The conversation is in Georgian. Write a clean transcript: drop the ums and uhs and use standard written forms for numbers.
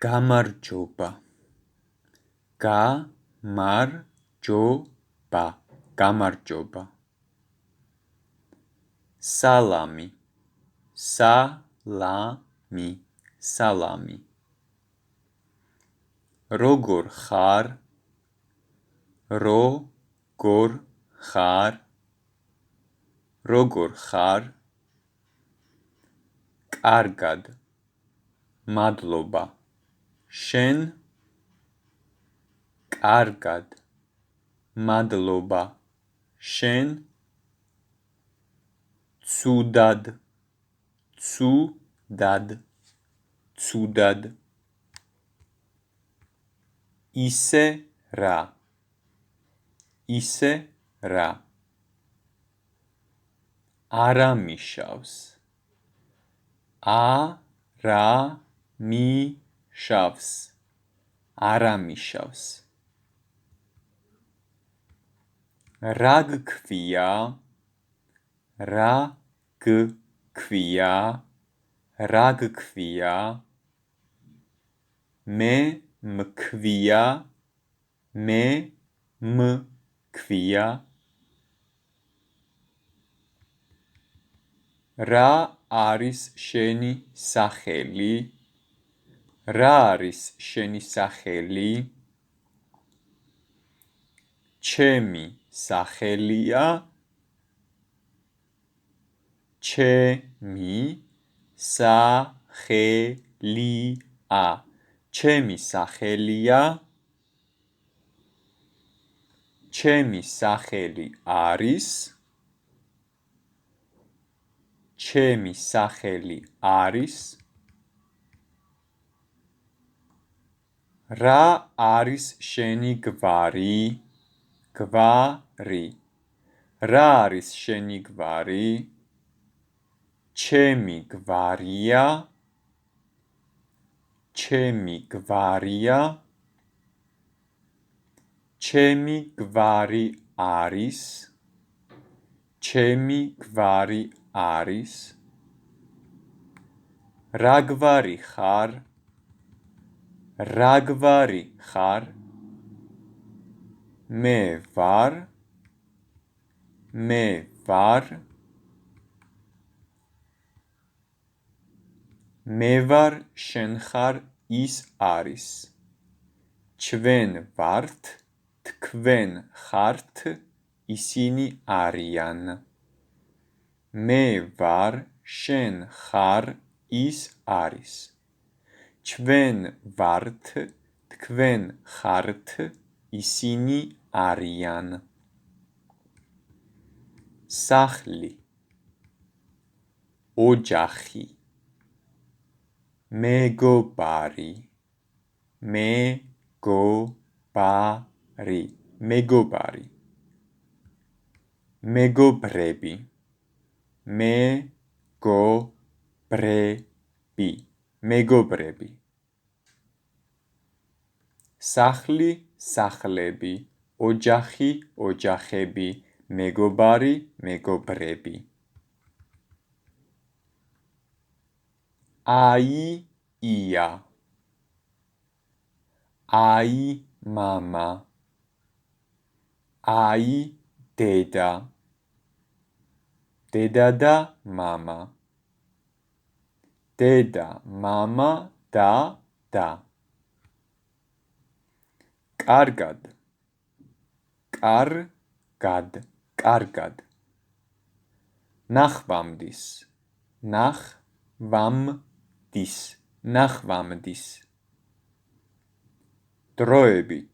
გამარჯობა გამარჯობა გამარჯობა სალამი სალამი სალამი როგორ ხარ როგორ ხარ როგორ ხარ კარგად მადლობა შენ კარგად მადლობა შენ ცუდად ცუდად ცუდად ისე რა არამიშავს არამიშავს რა გქვია მე მქვია რა არის შენი სახელი ჩემი სახელია ჩემი სახელი არის რა არის შენი გვარი რა არის შენი გვარი ჩემი გვარია ჩემი გვარი არის რა გვარი ხარ მე ვარ შენ ხარ ის არის ჩვენ ვართ თქვენ ხართ ისინი არიან მე ვარ შენ ხარ ის არის ჩვენ ვართ თქვენ ხართ ისინი არიან სახლი ოჯახი მეგობარი მეგობრები სახლი სახლები ოჯახი ოჯახები მეგობარი მეგობრები ია მამა დედა და მამა დედა მამა და კარგად ნახვამდის დროებით